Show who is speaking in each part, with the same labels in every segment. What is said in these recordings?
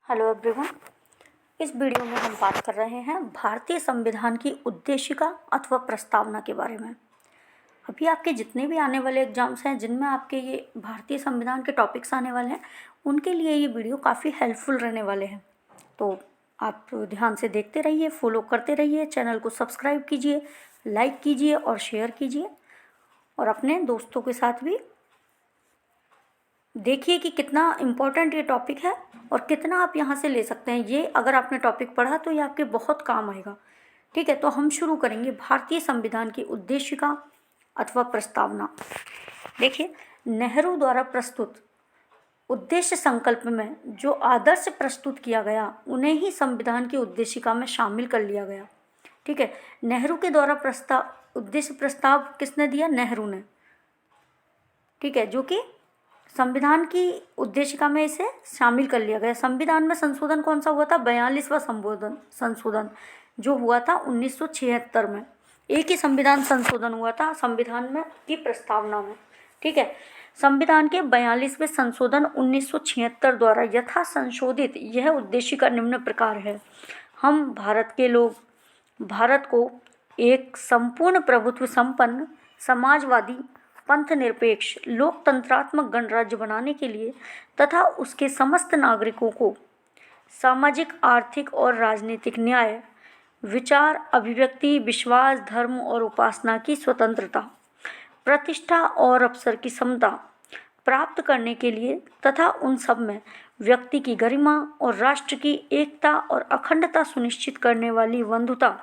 Speaker 1: Hello everyone. इस video में हम बात कर रहे हैं भारतीय संविधान की उद्देशिका अथवा प्रस्तावना के बारे में। अभी आपके जितने भी आने वाले एग्जाम्स हैं जिनमें आपके ये भारतीय संविधान के टॉपिक्स आने वाले हैं, उनके लिए ये वीडियो काफ़ी हेल्पफुल रहने वाले हैं। तो आप ध्यान से देखते रहिए, फॉलो करते रहिए, चैनल को सब्सक्राइब कीजिए, लाइक कीजिए और शेयर कीजिए, और अपने दोस्तों के साथ भी देखिए कि कितना इम्पोर्टेंट ये टॉपिक है और कितना आप यहाँ से ले सकते हैं। ये अगर आपने टॉपिक पढ़ा तो ये आपके बहुत काम आएगा। ठीक है, तो हम शुरू करेंगे भारतीय संविधान की उद्देशिका अथवा प्रस्तावना। देखिए, नेहरू द्वारा प्रस्तुत उद्देश्य संकल्प में जो आदर्श प्रस्तुत किया गया उन्हें ही संविधान की उद्देशिका में शामिल कर लिया गया। ठीक है, नेहरू के द्वारा उद्देश्य प्रस्ताव किसने दिया? नेहरू ने। ठीक है, जो कि संविधान की उद्देशिका में इसे शामिल कर लिया गया। संविधान में संशोधन कौन सा हुआ था? 42वां संशोधन जो हुआ था 1976 में। एक ही संविधान संशोधन हुआ था संविधान में की प्रस्तावना में। ठीक है, संविधान के 42वें संशोधन 1976 द्वारा यथा संशोधित यह उद्देशिका निम्न प्रकार है। हम भारत के लोग भारत को एक संपूर्ण प्रभुत्व संपन्न समाजवादी पंथ निरपेक्ष लोकतंत्रात्मक गणराज्य बनाने के लिए तथा उसके समस्त नागरिकों को सामाजिक, आर्थिक और राजनीतिक न्याय, विचार, अभिव्यक्ति, विश्वास, धर्म और उपासना की स्वतंत्रता, प्रतिष्ठा और अवसर की समता प्राप्त करने के लिए तथा उन सब में व्यक्ति की गरिमा और राष्ट्र की एकता और अखंडता सुनिश्चित करने वाली बंधुता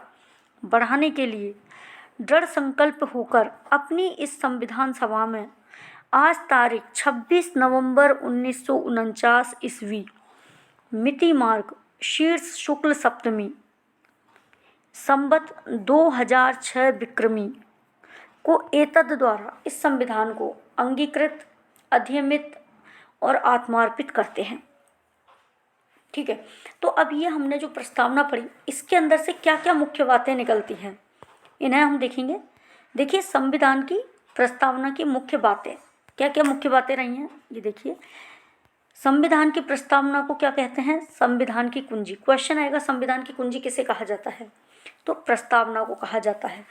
Speaker 1: बढ़ाने के लिए दृढ़ संकल्प होकर अपनी इस संविधान सभा में आज तारीख 26 नवंबर 1949 ईस्वी मिति मार्ग शीर्ष शुक्ल सप्तमी संवत 2006 विक्रमी को एतद द्वारा इस संविधान को अंगीकृत, अधिनियमित और आत्मार्पित करते हैं। ठीक है, तो अब ये हमने जो प्रस्तावना पढ़ी इसके अंदर से क्या क्या मुख्य बातें निकलती हैं इन्हें हम देखेंगे। देखिए, संविधान की प्रस्तावना की मुख्य बातें क्या क्या मुख्य बातें रही हैं ये देखिए। संविधान की प्रस्तावना को क्या कहते हैं? संविधान की कुंजी। क्वेश्चन आएगा, संविधान की कुंजी किसे कहा जाता है? तो प्रस्तावना को कहा जाता है।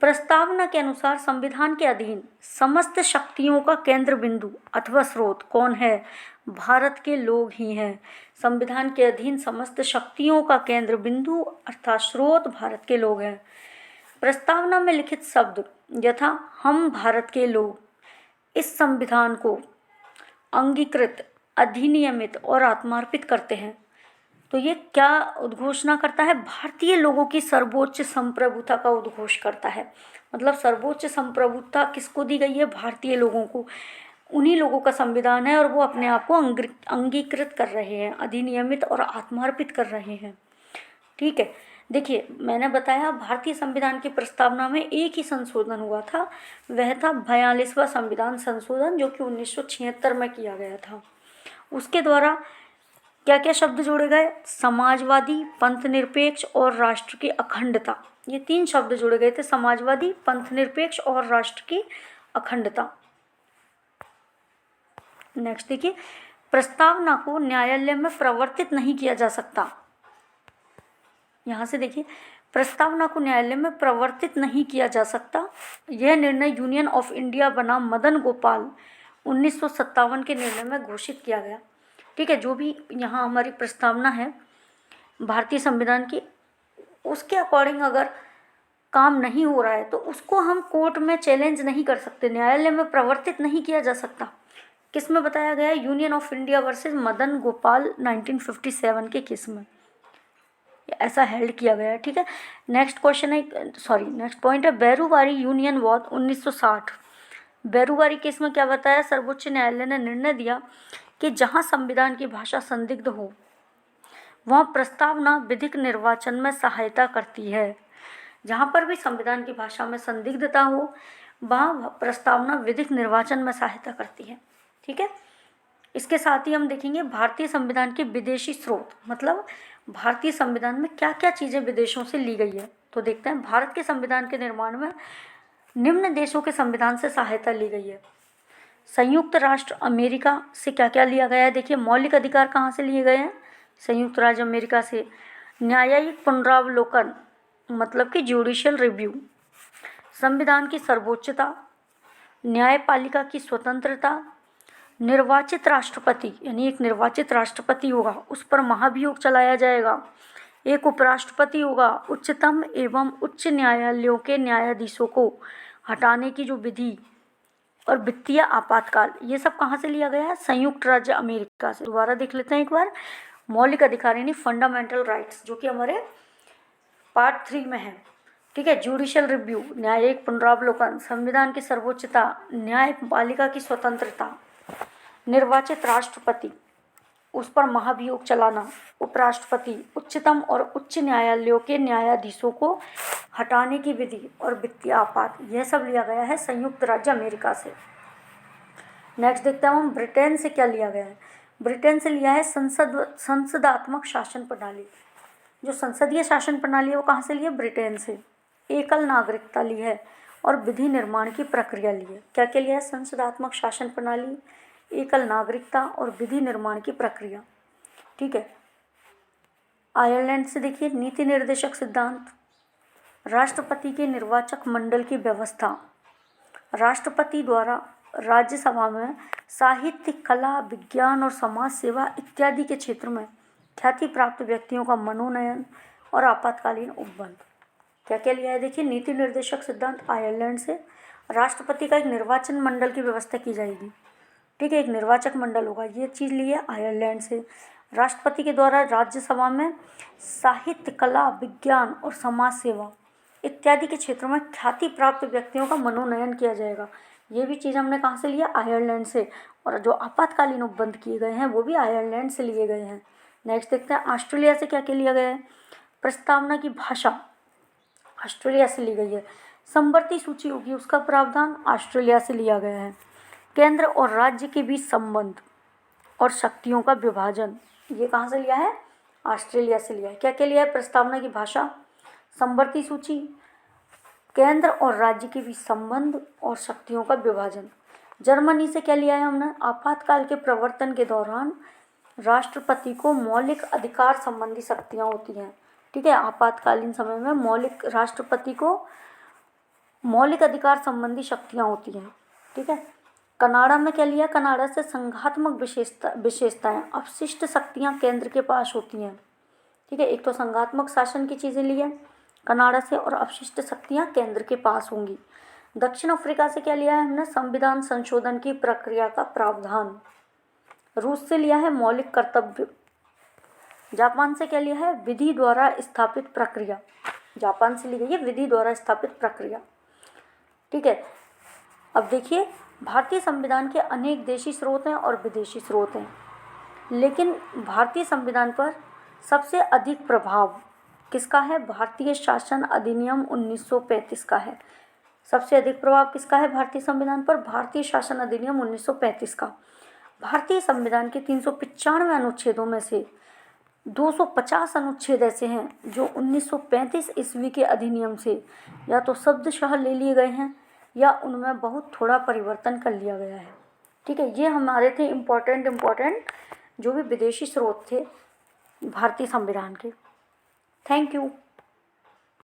Speaker 1: प्रस्तावना के अनुसार संविधान के अधीन समस्त शक्तियों का केंद्र बिंदु अथवा स्रोत कौन है? भारत के लोग ही हैं। संविधान के अधीन समस्त शक्तियों का केंद्र बिंदु अर्थात स्रोत भारत के लोग हैं। प्रस्तावना में लिखित शब्द यथा हम भारत के लोग इस संविधान को अंगीकृत, अधिनियमित और आत्मार्पित करते हैं। तो ये क्या उद्घोषणा करता है? भारतीय लोगों की सर्वोच्च संप्रभुता का उद्घोष करता है। मतलब सर्वोच्च संप्रभुता किसको दी गई है? भारतीय लोगों को। उन्हीं लोगों का संविधान है और वो अपने आप को अंगीकृत कर रहे हैं, अधिनियमित और आत्मार्पित कर रहे हैं। ठीक है, देखिए मैंने बताया भारतीय संविधान की प्रस्तावना में एक ही संशोधन हुआ था, वह था 42वां संविधान संशोधन जो कि 1976 में किया गया था। उसके द्वारा क्या क्या शब्द जोड़े गए? समाजवादी, पंथ निरपेक्ष और राष्ट्र की अखंडता। ये 3 शब्द जोड़े गए थे, समाजवादी, पंथ निरपेक्ष और राष्ट्र की अखंडता। नेक्स्ट देखिए, प्रस्तावना को न्यायालय में प्रवर्तित नहीं किया जा सकता। यहाँ से देखिए, प्रस्तावना को न्यायालय में प्रवर्तित नहीं किया जा सकता। यह निर्णय यूनियन ऑफ इंडिया बनाम मदन गोपाल 1957 के निर्णय में घोषित किया गया। ठीक है, जो भी यहाँ हमारी प्रस्तावना है भारतीय संविधान की, उसके अकॉर्डिंग अगर काम नहीं हो रहा है तो उसको हम कोर्ट में चैलेंज नहीं कर सकते, न्यायालय में प्रवर्तित नहीं किया जा सकता। किस में बताया गया है? Union of India versus Madan Gopal 1957 के केस में ऐसा हेल्ड किया गया है। ठीक है, नेक्स्ट पॉइंट है बेरूवारी यूनियन वाद 1960। बेरूवारी केस में क्या बताया? सर्वोच्च न्यायालय ने निर्णय दिया कि जहां संविधान की भाषा संदिग्ध हो वहां प्रस्तावना विधिक निर्वाचन में सहायता करती है। जहां पर भी संविधान की भाषा में संदिग्धता हो वहां प्रस्तावना विधिक निर्वाचन में सहायता करती है। ठीक है, इसके साथ ही हम देखेंगे भारतीय संविधान के विदेशी स्रोत, मतलब भारतीय संविधान में क्या क्या चीज़ें विदेशों से ली गई है। तो देखते हैं, भारत के संविधान के निर्माण में निम्न देशों के संविधान से सहायता ली गई है। संयुक्त राष्ट्र अमेरिका से क्या क्या लिया गया है? देखिए, मौलिक अधिकार कहाँ से लिए गए हैं? संयुक्त राज्य अमेरिका से। न्यायिक पुनरावलोकन मतलब कि जुडिशियल रिव्यू। संविधान की सर्वोच्चता, न्यायपालिका की स्वतंत्रता, निर्वाचित राष्ट्रपति यानी एक निर्वाचित राष्ट्रपति होगा, उस पर महाभियोग चलाया जाएगा, एक उपराष्ट्रपति होगा, उच्चतम एवं उच्च न्यायालयों के न्यायाधीशों को हटाने की जो विधि, और वित्तीय आपातकाल, ये सब कहाँ से लिया गया है? संयुक्त राज्य अमेरिका से। दोबारा देख लेते हैं एक बार। मौलिक अधिकार यानी फंडामेंटल राइट्स, जो कि हमारे पार्ट 3 में है। ठीक है। जुडिशियल रिव्यू, न्यायिक पुनरावलोकन, संविधान की सर्वोच्चता, न्यायपालिका की स्वतंत्रता, निर्वाचित राष्ट्रपति, उस पर महाभियोग चलाना, उपराष्ट्रपति, उच्चतम और उच्च न्यायालयों के न्यायाधीशों को हटाने की विधि और वित्तीय आपात, यह सब लिया गया है संयुक्त राज्य अमेरिका से। नेक्स्ट देखते हैं हम ब्रिटेन से क्या लिया गया है। ब्रिटेन से लिया है संसदात्मक शासन प्रणाली। जो संसदीय शासन प्रणाली है वो कहाँ से ली है? ब्रिटेन से। एकल नागरिकता ली है और विधि निर्माण की प्रक्रिया ली है। क्या क्या लिया है? संसदात्मक शासन प्रणाली, एकल नागरिकता और विधि निर्माण की प्रक्रिया। ठीक है। आयरलैंड से देखिए नीति निर्देशक सिद्धांत, राष्ट्रपति के निर्वाचक मंडल की व्यवस्था, राष्ट्रपति द्वारा राज्यसभा में साहित्य, कला, विज्ञान और समाज सेवा इत्यादि के क्षेत्र में ख्याति प्राप्त व्यक्तियों का मनोनयन और आपातकालीन उपबंध। क्या क्या लिया है? देखिए नीति निर्देशक सिद्धांत आयरलैंड से, राष्ट्रपति का एक निर्वाचन मंडल की व्यवस्था की जाएगी। ठीक है, एक निर्वाचक मंडल होगा, ये चीज़ ली है आयरलैंड से। राष्ट्रपति के द्वारा राज्यसभा में साहित्य, कला, विज्ञान और समाज सेवा इत्यादि के क्षेत्रों में ख्याति प्राप्त व्यक्तियों का मनोनयन किया जाएगा। ये भी चीज़ हमने कहाँ से लिया? आयरलैंड से। और जो आपातकालीन उपबंध किए गए हैं वो भी आयरलैंड से लिए गए हैं। नेक्स्ट देखते हैं ऑस्ट्रेलिया से क्या क्या लिया गया है। प्रस्तावना की भाषा ऑस्ट्रेलिया से ली गई है। समवर्ती सूची होगी, उसका प्रावधान ऑस्ट्रेलिया से लिया गया है। केंद्र और राज्य के बीच संबंध और शक्तियों का विभाजन, ये कहाँ से लिया है? ऑस्ट्रेलिया से लिया है। क्या क्या लिया है? प्रस्तावना की भाषा, समवर्ती सूची, केंद्र और राज्य के बीच संबंध और शक्तियों का विभाजन। जर्मनी से क्या लिया है हमने? आपातकाल के प्रवर्तन के दौरान राष्ट्रपति को मौलिक अधिकार संबंधी शक्तियाँ होती हैं। ठीक है, आपातकालीन समय में राष्ट्रपति को मौलिक अधिकार संबंधी शक्तियाँ होती हैं। ठीक है। कनाडा में क्या लिया? कनाडा से संघात्मक विशेषताएं, अपशिष्ट शक्तियाँ केंद्र के पास होती हैं। ठीक है, एक तो संघात्मक शासन की चीज़ें ली है कनाडा से और अपशिष्ट शक्तियाँ केंद्र के पास होंगी। दक्षिण अफ्रीका से क्या लिया है हमने? संविधान संशोधन की प्रक्रिया का प्रावधान। रूस से लिया है मौलिक कर्तव्य। जापान से क्या लिया है? विधि द्वारा स्थापित प्रक्रिया। जापान से ली गई है विधि द्वारा स्थापित प्रक्रिया। ठीक है। अब देखिए भारतीय संविधान के अनेक देशी स्रोत हैं और विदेशी स्रोत हैं, लेकिन भारतीय संविधान पर सबसे अधिक प्रभाव किसका है? भारतीय शासन अधिनियम 1935 का है। सबसे अधिक प्रभाव किसका है भारतीय संविधान पर? भारतीय शासन अधिनियम 1935 का। भारतीय संविधान के 395 अनुच्छेदों में से 250 अनुच्छेद ऐसे हैं जो 1935 ईस्वी के अधिनियम से या तो शब्दशः ले लिए गए हैं या उनमें बहुत थोड़ा परिवर्तन कर लिया गया है। ठीक है, ये हमारे थे इम्पोर्टेंट जो भी विदेशी स्रोत थे भारतीय संविधान के। Thank you.